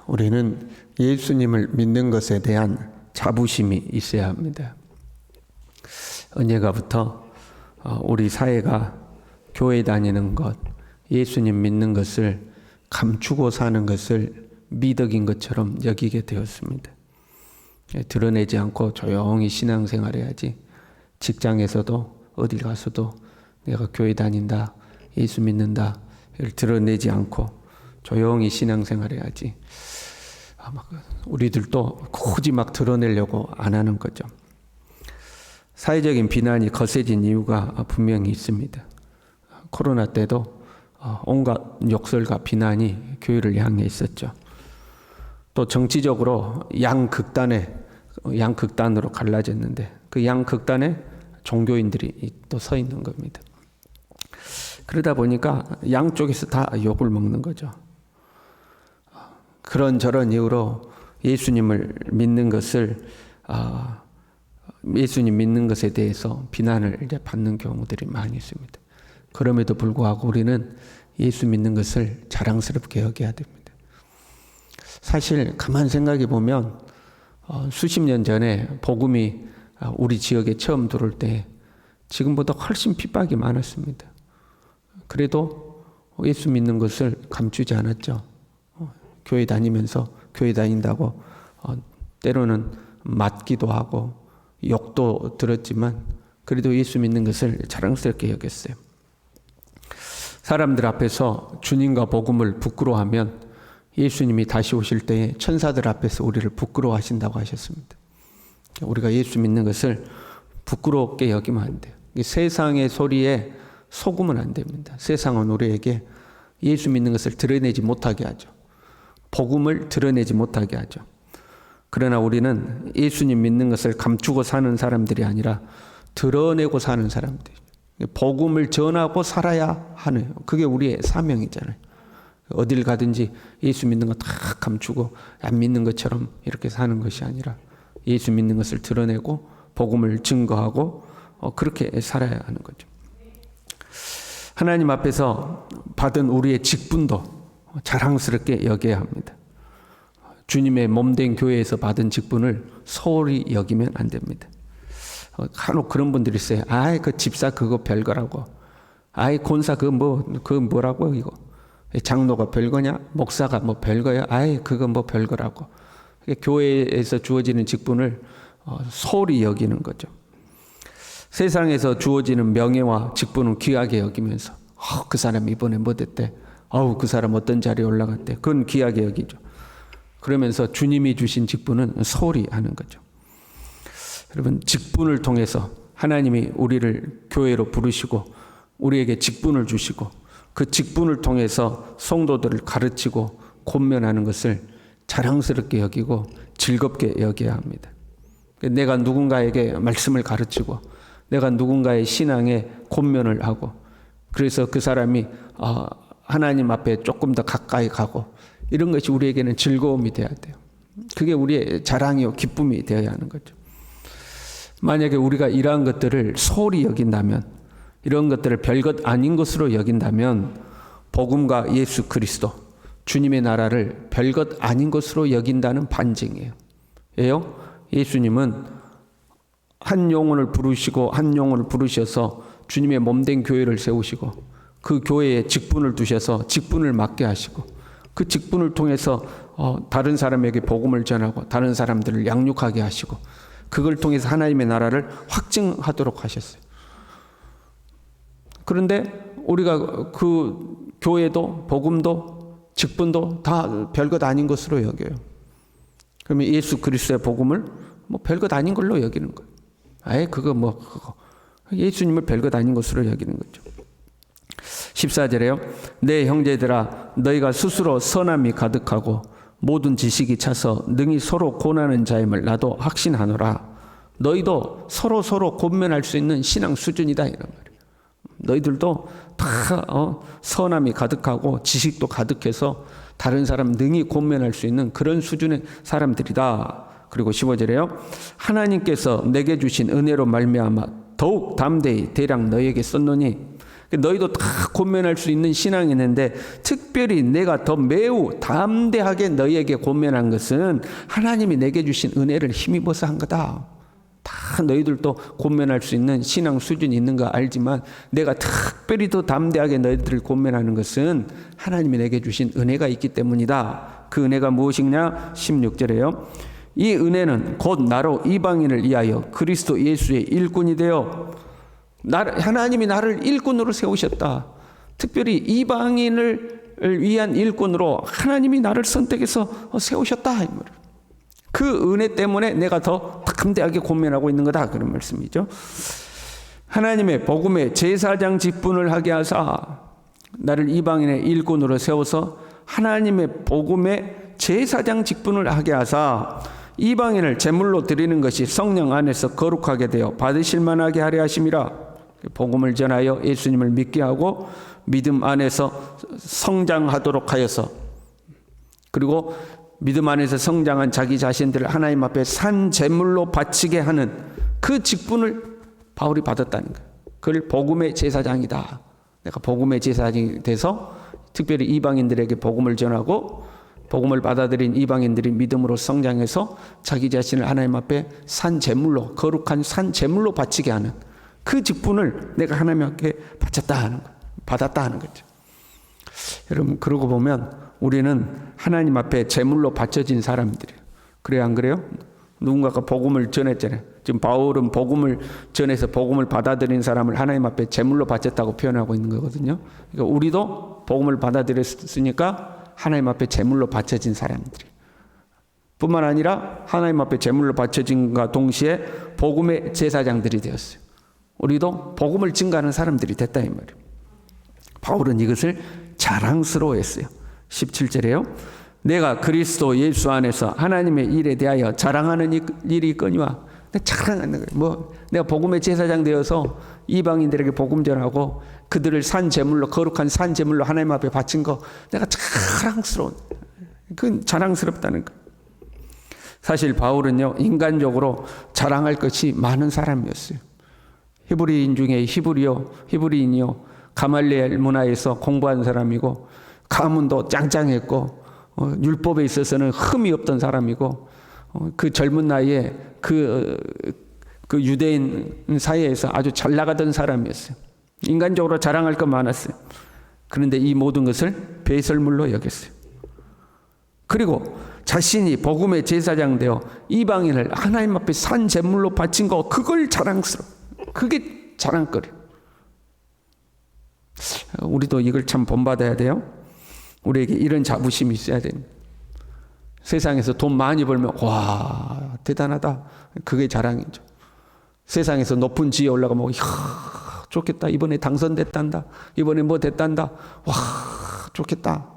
우리는 예수님을 믿는 것에 대한 자부심이 있어야 합니다. 언젠가부터 우리 사회가 교회 다니는 것, 예수님 믿는 것을 감추고 사는 것을 미덕인 것처럼 여기게 되었습니다. 드러내지 않고 조용히 신앙생활 해야지. 직장에서도 어딜 가서도 내가 교회 다닌다, 예수 믿는다 를 드러내지 않고 조용히 신앙생활 해야지. 우리들도 굳이 막 드러내려고 안 하는 거죠. 사회적인 비난이 거세진 이유가 분명히 있습니다. 코로나 때도 온갖 욕설과 비난이 교회를 향해 있었죠. 또 정치적으로 양극단으로 갈라졌는데 그 양극단에 종교인들이 또 서 있는 겁니다. 그러다 보니까 양쪽에서 다 욕을 먹는 거죠. 그런저런 이유로 예수님을 믿는 것을 예수님 믿는 것에 대해서 비난을 이제 받는 경우들이 많이 있습니다. 그럼에도 불구하고 우리는 예수 믿는 것을 자랑스럽게 여겨야 됩니다. 사실 가만 생각해 보면 수십 년 전에 복음이 우리 지역에 처음 들어올 때 지금보다 훨씬 핍박이 많았습니다. 그래도 예수 믿는 것을 감추지 않았죠. 교회 다니면서 교회 다닌다고 때로는 맞기도 하고 욕도 들었지만 그래도 예수 믿는 것을 자랑스럽게 여겼어요. 사람들 앞에서 주님과 복음을 부끄러워하면 예수님이 다시 오실 때에 천사들 앞에서 우리를 부끄러워하신다고 하셨습니다. 우리가 예수 믿는 것을 부끄럽게 여기면 안 돼요. 세상의 소리에 속으면 안 됩니다. 세상은 우리에게 예수 믿는 것을 드러내지 못하게 하죠. 복음을 드러내지 못하게 하죠. 그러나 우리는 예수님 믿는 것을 감추고 사는 사람들이 아니라 드러내고 사는 사람들. 복음을 전하고 살아야 하는, 그게 우리의 사명이잖아요. 어딜 가든지 예수 믿는 거 다 감추고 안 믿는 것처럼 이렇게 사는 것이 아니라 예수 믿는 것을 드러내고 복음을 증거하고 그렇게 살아야 하는 거죠. 하나님 앞에서 받은 우리의 직분도 자랑스럽게 여겨야 합니다. 주님의 몸된 교회에서 받은 직분을 소홀히 여기면 안 됩니다. 간혹 그런 분들이 있어요. 그 집사 그거 별거라고. 권사 그거 뭐라고 이거. 장로가 별거냐? 목사가 뭐 별거야? 그거 뭐 별거라고. 교회에서 주어지는 직분을 소홀히 여기는 거죠. 세상에서 주어지는 명예와 직분은 귀하게 여기면서 그 사람 이번에 뭐 됐대? 그 사람 어떤 자리에 올라갔대? 그건 귀하게 여기죠. 그러면서 주님이 주신 직분은 소홀히 하는 거죠. 여러분, 직분을 통해서 하나님이 우리를 교회로 부르시고 우리에게 직분을 주시고 그 직분을 통해서 성도들을 가르치고 권면하는 것을 자랑스럽게 여기고 즐겁게 여겨야 합니다. 내가 누군가에게 말씀을 가르치고 내가 누군가의 신앙에 권면을 하고 그래서 그 사람이 하나님 앞에 조금 더 가까이 가고 이런 것이 우리에게는 즐거움이 되어야 돼요. 그게 우리의 자랑이요 기쁨이 되어야 하는 거죠. 만약에 우리가 이러한 것들을 소홀히 여긴다면, 이런 것들을 별것 아닌 것으로 여긴다면 복음과 예수 그리스도 주님의 나라를 별것 아닌 것으로 여긴다는 반증이에요. 왜요? 예수님은 한 영혼을 부르시고 한 영혼을 부르셔서 주님의 몸된 교회를 세우시고 그 교회에 직분을 두셔서 직분을 맡게 하시고 그 직분을 통해서 다른 사람에게 복음을 전하고 다른 사람들을 양육하게 하시고 그걸 통해서 하나님의 나라를 확증하도록 하셨어요. 그런데 우리가 그 교회도 복음도 직분도 다 별것 아닌 것으로 여겨요. 그러면 예수 그리스도의 복음을 뭐 별것 아닌 걸로 여기는 거예요. 그거 예수님을 별것 아닌 것으로 여기는 거죠. 14절에요. 내 형제들아 너희가 스스로 선함이 가득하고 모든 지식이 차서 능히 서로 고난하는 자임을 나도 확신하노라. 너희도 서로 권면할 수 있는 신앙 수준이다 이런 말이에요. 너희들도 다 선함이 가득하고 지식도 가득해서 다른 사람 능히 권면할 수 있는 그런 수준의 사람들이다. 그리고 15절에요. 하나님께서 내게 주신 은혜로 말미암아 더욱 담대히 대량 너희에게 썼노니 너희도 다 권면할 수 있는 신앙이 있는데 특별히 내가 더 매우 담대하게 너희에게 권면한 것은 하나님이 내게 주신 은혜를 힘입어서 한 거다. 다 너희들도 권면할 수 있는 신앙 수준이 있는 거 알지만 내가 특별히 더 담대하게 너희들을 권면하는 것은 하나님이 내게 주신 은혜가 있기 때문이다. 그 은혜가 무엇이냐? 16절에요. 이 은혜는 곧 나로 이방인을 위하여 그리스도 예수의 일꾼이 되어 하나님이 나를 일꾼으로 세우셨다. 특별히 이방인을 위한 일꾼으로 하나님이 나를 선택해서 세우셨다. 이 말이에요. 그 은혜 때문에 내가 더 담대하게 권면하고 있는 거다. 그런 말씀이죠. 하나님의 복음의 제사장 직분을 하게 하사 나를 이방인의 일꾼으로 세워서 하나님의 복음의 제사장 직분을 하게 하사 이방인을 제물로 드리는 것이 성령 안에서 거룩하게 되어 받으실 만하게 하려 하심이라. 복음을 전하여 예수님을 믿게 하고 믿음 안에서 성장하도록 하여서, 그리고 믿음 안에서 성장한 자기 자신들을 하나님 앞에 산 제물로 바치게 하는 그 직분을 바울이 받았다는 거예요. 그걸 복음의 제사장이다. 내가 복음의 제사장이 돼서 특별히 이방인들에게 복음을 전하고 복음을 받아들인 이방인들이 믿음으로 성장해서 자기 자신을 하나님 앞에 산 제물로, 거룩한 산 제물로 바치게 하는 그 직분을 내가 하나님 앞에 받았다 하는 거죠. 여러분, 그러고 보면 우리는 하나님 앞에 제물로 바쳐진 사람들이에요. 그래요, 안 그래요? 누군가가 복음을 전했잖아요. 지금 바울은 복음을 전해서 복음을 받아들인 사람을 하나님 앞에 제물로 바쳤다고 표현하고 있는 거거든요. 그러니까 우리도 복음을 받아들였으니까 하나님 앞에 제물로 바쳐진 사람들이, 뿐만 아니라 하나님 앞에 제물로 바쳐진과 동시에 복음의 제사장들이 되었어요. 우리도 복음을 증거하는 사람들이 됐다 이 말이에요. 바울은 이것을 자랑스러워했어요. 17절에요. 내가 그리스도 예수 안에서 하나님의 일에 대하여 자랑하는 일이 있거니와. 자랑하는 거예요. 내가 복음의 제사장 되어서 이방인들에게 복음 전하고 그들을 산 제물로, 거룩한 산 제물로 하나님 앞에 바친 거, 내가 자랑스러운, 그건 자랑스럽다는 거예요. 사실 바울은요, 인간적으로 자랑할 것이 많은 사람이었어요. 히브리인 중에 히브리인이요, 가말리엘 문화에서 공부한 사람이고, 가문도 짱짱했고, 율법에 있어서는 흠이 없던 사람이고, 그 젊은 나이에 그 유대인 사이에서 아주 잘 나가던 사람이었어요. 인간적으로 자랑할 것 많았어요. 그런데 이 모든 것을 배설물로 여겼어요. 그리고 자신이 복음의 제사장 되어 이방인을 하나님 앞에 산 제물로 바친 거, 그걸 자랑스러워. 그게 자랑거리. 우리도 이걸 참 본받아야 돼요. 우리에게 이런 자부심이 있어야 됩니다. 세상에서 돈 많이 벌면 와 대단하다, 그게 자랑이죠. 세상에서 높은 지위에 올라가면 이야 좋겠다, 이번에 당선됐단다, 이번에 뭐 됐단다, 와 좋겠다.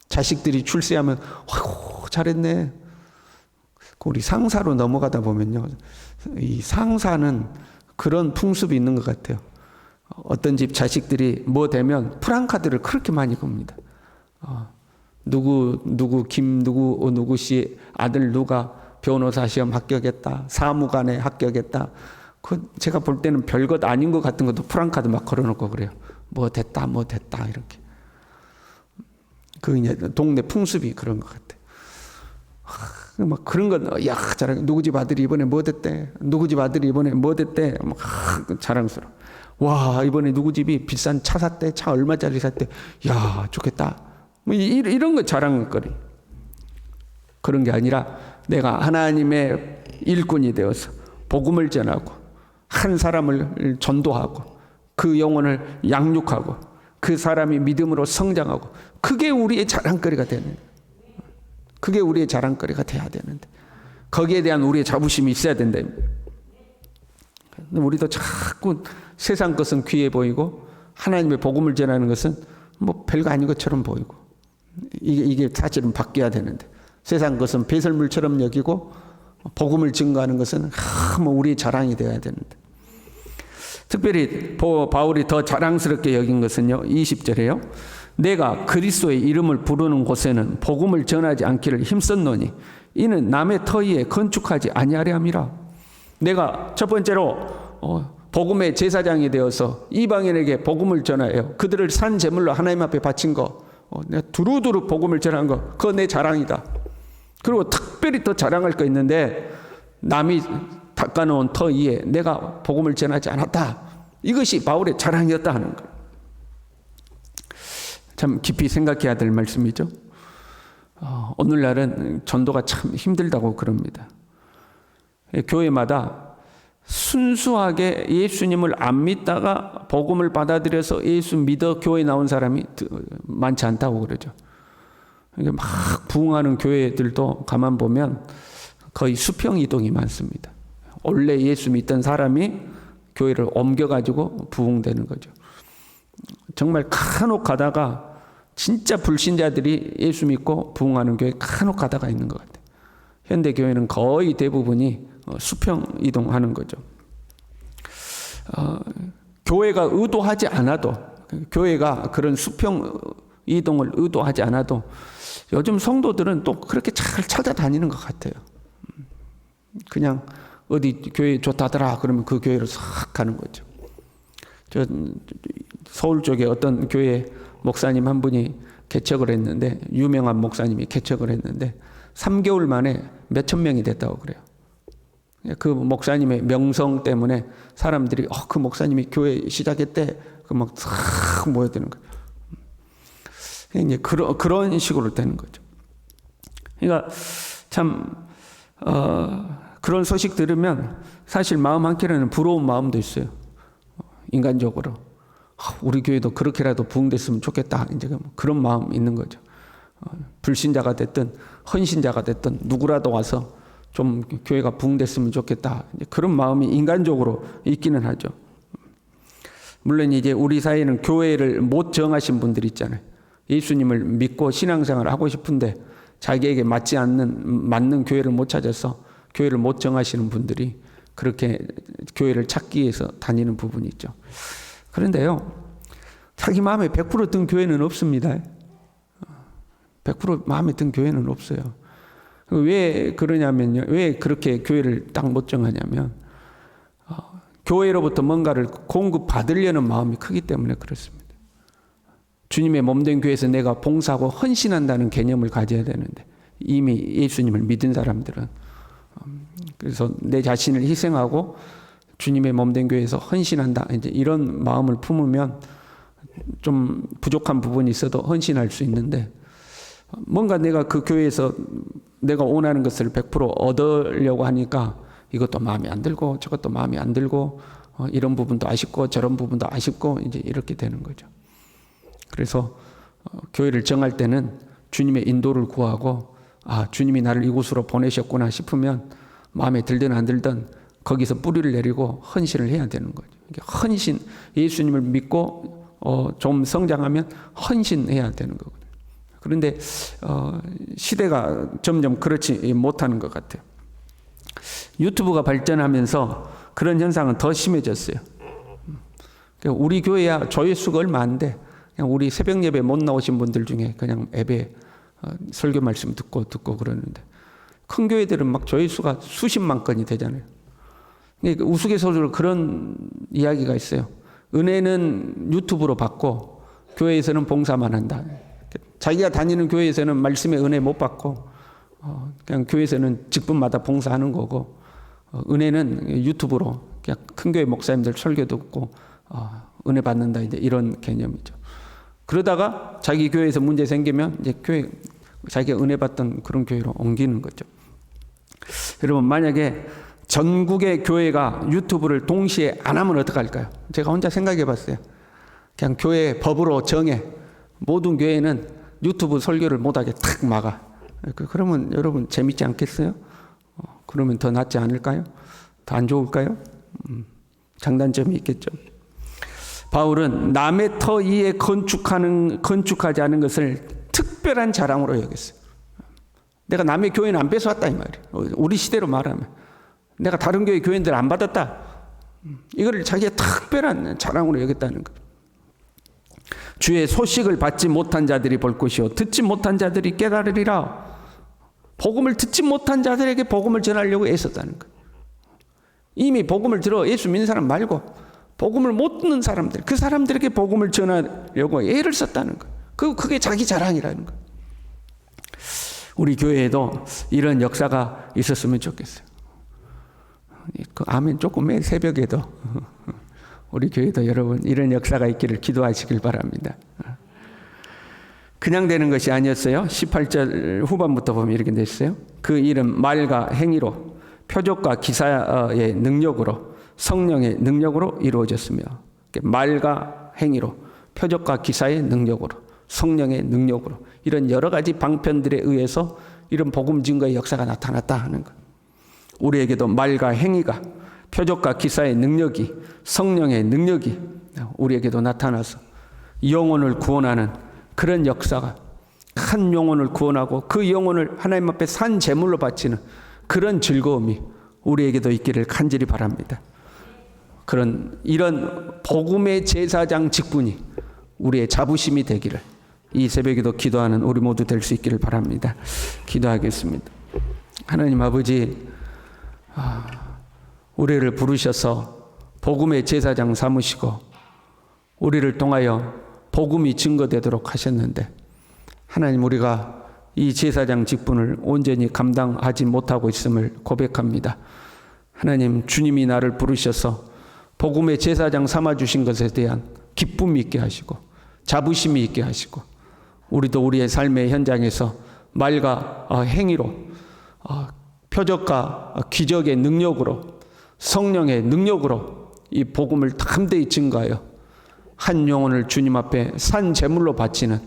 자식들이 출세하면 아이고 잘했네. 우리 상사로 넘어가다 보면요, 이 상사는 그런 풍습이 있는 것 같아요. 어떤 집 자식들이 뭐 되면 프랑카드를 그렇게 많이 겁니다. 누구 씨 아들 누가 변호사 시험 합격했다, 사무관에 합격했다. 그 제가 볼 때는 별것 아닌 것 같은 것도 프랑카드 막 걸어놓고 그래요. 뭐 됐다 이렇게. 그 이제 동네 풍습이 그런 것 같아요. 막 그런 건, 야, 자랑, 누구 집 아들이 이번에 뭐 됐대, 누구 집 아들이 이번에 뭐 됐대, 막 자랑스러워. 와, 이번에 누구 집이 비싼 차 샀대, 차 얼마짜리 샀대, 야, 좋겠다. 뭐 이런 거 자랑거리. 그런 게 아니라 내가 하나님의 일꾼이 되어서 복음을 전하고 한 사람을 전도하고 그 영혼을 양육하고 그 사람이 믿음으로 성장하고, 그게 우리의 자랑거리가 되는 거예요. 그게 우리의 자랑거리가 돼야 되는데, 거기에 대한 우리의 자부심이 있어야 된다. 우리도 자꾸 세상 것은 귀해 보이고 하나님의 복음을 전하는 것은 뭐 별거 아닌 것처럼 보이고, 이게 사실은 바뀌어야 되는데, 세상 것은 배설물처럼 여기고 복음을 증거하는 것은 뭐 우리의 자랑이 되어야 되는데, 특별히 바울이 더 자랑스럽게 여긴 것은요, 20절에요. 내가 그리스도의 이름을 부르는 곳에는 복음을 전하지 않기를 힘썼노니 이는 남의 터 위에 건축하지 아니하려 함이라. 내가 첫 번째로 복음의 제사장이 되어서 이방인에게 복음을 전하여 그들을 산 제물로 하나님 앞에 바친 거, 내가 두루두루 복음을 전한 거, 그거 내 자랑이다. 그리고 특별히 더 자랑할 거 있는데 남이 닦아놓은 터 위에 내가 복음을 전하지 않았다. 이것이 바울의 자랑이었다 하는 거예요. 참 깊이 생각해야 될 말씀이죠. 오늘날은 전도가 참 힘들다고 그럽니다. 교회마다 순수하게 예수님을 안 믿다가 복음을 받아들여서 예수 믿어 교회 나온 사람이 많지 않다고 그러죠. 막 부흥하는 교회들도 가만 보면 거의 수평 이동이 많습니다. 원래 예수 믿던 사람이 교회를 옮겨가지고 부흥되는 거죠. 정말 간혹 가다가 진짜 불신자들이 예수 믿고 부흥하는 교회 간혹 가다가 있는 것 같아요. 현대 교회는 거의 대부분이 수평 이동하는 거죠. 교회가 의도하지 않아도, 교회가 그런 수평 이동을 의도하지 않아도 요즘 성도들은 또 그렇게 잘 찾아다니는 것 같아요. 그냥 어디 교회 좋다더라 그러면 그 교회로 싹 가는 거죠. 저 서울 쪽에 어떤 교회 목사님 한 분이 개척을 했는데, 유명한 목사님이 개척을 했는데 3개월 만에 몇천 명이 됐다고 그래요. 그 목사님의 명성 때문에 사람들이 그 목사님이 교회 시작했대, 그 막 싹 모여드는 거예요. 이제 그런 식으로 되는 거죠. 그러니까 참 그런 소식 들으면 사실 마음 한켠에는 부러운 마음도 있어요. 인간적으로 우리 교회도 그렇게라도 부흥됐으면 좋겠다. 이제 그런 마음 있는 거죠. 불신자가 됐든 헌신자가 됐든 누구라도 와서 좀 교회가 부흥됐으면 좋겠다. 이제 그런 마음이 인간적으로 있기는 하죠. 물론 이제 우리 사회는 교회를 못 정하신 분들 있잖아요. 예수님을 믿고 신앙생활을 하고 싶은데 자기에게 맞는 교회를 못 찾아서 교회를 못 정하시는 분들이 그렇게 교회를 찾기 위해서 다니는 부분이 있죠. 그런데요, 자기 마음에 100% 든 교회는 없습니다. 100% 마음에 든 교회는 없어요. 왜 그러냐면요, 왜 그렇게 교회를 딱 못 정하냐면 교회로부터 뭔가를 공급받으려는 마음이 크기 때문에 그렇습니다. 주님의 몸된 교회에서 내가 봉사하고 헌신한다는 개념을 가져야 되는데 이미 예수님을 믿은 사람들은 그래서 내 자신을 희생하고 주님의 몸된 교회에서 헌신한다, 이제 이런 마음을 품으면 좀 부족한 부분이 있어도 헌신할 수 있는데, 뭔가 내가 그 교회에서 내가 원하는 것을 100% 얻으려고 하니까 이것도 마음에 안 들고 저것도 마음에 안 들고 이런 부분도 아쉽고 저런 부분도 아쉽고 이제 이렇게 되는 거죠. 그래서 교회를 정할 때는 주님의 인도를 구하고 주님이 나를 이곳으로 보내셨구나 싶으면 마음에 들든 안 들든 거기서 뿌리를 내리고 헌신을 해야 되는 거죠. 헌신, 예수님을 믿고 좀 성장하면 헌신해야 되는 거거든요. 그런데 시대가 점점 그렇지 못하는 것 같아요. 유튜브가 발전하면서 그런 현상은 더 심해졌어요. 우리 교회야 조회수가 얼마 안 돼. 그냥 우리 새벽 예배 못 나오신 분들 중에 그냥 예배 설교 말씀 듣고 그러는데, 큰 교회들은 막 조회수가 수십만 건이 되잖아요. 그러니까 우스갯소리로 그런 이야기가 있어요. 은혜는 유튜브로 받고 교회에서는 봉사만 한다. 자기가 다니는 교회에서는 말씀의 은혜 못 받고 그냥 교회에서는 직분마다 봉사하는 거고, 은혜는 유튜브로 그냥 큰 교회 목사님들 설교 듣고 은혜 받는다, 이제 이런 개념이죠. 그러다가 자기 교회에서 문제 생기면 이제 교회 자기가 은혜 받던 그런 교회로 옮기는 거죠. 여러분, 만약에 전국의 교회가 유튜브를 동시에 안 하면 어떡할까요? 제가 혼자 생각해 봤어요. 그냥 교회 법으로 정해 모든 교회는 유튜브 설교를 못하게 탁 막아. 그러면 여러분 재밌지 않겠어요? 그러면 더 낫지 않을까요? 더 안 좋을까요? 장단점이 있겠죠. 바울은 남의 터 위에 건축하지 않은 것을 특별한 자랑으로 여겼어요. 내가 남의 교회는 안 뺏어왔다 이 말이에요. 우리 시대로 말하면 내가 다른 교회 교인들 안 받았다. 이거를 자기의 특별한 자랑으로 여겼다는 거예요. 주의 소식을 받지 못한 자들이 볼 것이요 듣지 못한 자들이 깨달으리라. 복음을 듣지 못한 자들에게 복음을 전하려고 애썼다는 거예요. 이미 복음을 들어 예수 믿는 사람 말고 복음을 못 듣는 사람들, 그 사람들에게 복음을 전하려고 애를 썼다는 거예요. 그게 자기 자랑이라는 거예요. 우리 교회에도 이런 역사가 있었으면 좋겠어요. 그 아멘 조금 매 새벽에도 우리 교회도 여러분 이런 역사가 있기를 기도하시길 바랍니다. 그냥 되는 것이 아니었어요. 18절 후반부터 보면 이렇게 됐어요. 그 일은 말과 행위로 표적과 기사의 능력으로 성령의 능력으로 이루어졌으며, 말과 행위로 표적과 기사의 능력으로 성령의 능력으로 이런 여러 가지 방편들에 의해서 이런 복음 증거의 역사가 나타났다 하는 것. 우리에게도 말과 행위가 표적과 기사의 능력이 성령의 능력이 우리에게도 나타나서 영혼을 구원하는 그런 역사가, 한 영혼을 구원하고 그 영혼을 하나님 앞에 산 제물로 바치는 그런 즐거움이 우리에게도 있기를 간절히 바랍니다. 이런 복음의 제사장 직분이 우리의 자부심이 되기를 이 새벽에도 기도하는 우리 모두 될 수 있기를 바랍니다. 기도하겠습니다. 하나님 아버지, 우리를 부르셔서 복음의 제사장 삼으시고 우리를 통하여 복음이 증거되도록 하셨는데, 하나님 우리가 이 제사장 직분을 온전히 감당하지 못하고 있음을 고백합니다. 하나님, 주님이 나를 부르셔서 복음의 제사장 삼아주신 것에 대한 기쁨이 있게 하시고 자부심이 있게 하시고, 우리도 우리의 삶의 현장에서 말과 행위로 표적과 기적의 능력으로 성령의 능력으로 이 복음을 담대히 증거하여 한 영혼을 주님 앞에 산 제물로 바치는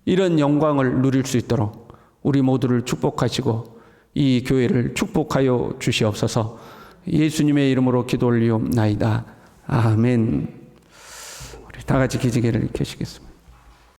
이런 영광을 누릴 수 있도록 우리 모두를 축복하시고 이 교회를 축복하여 주시옵소서. 예수님의 이름으로 기도 올리옵나이다. 아멘. 우리 다 같이 기지개를 켜시겠습니다.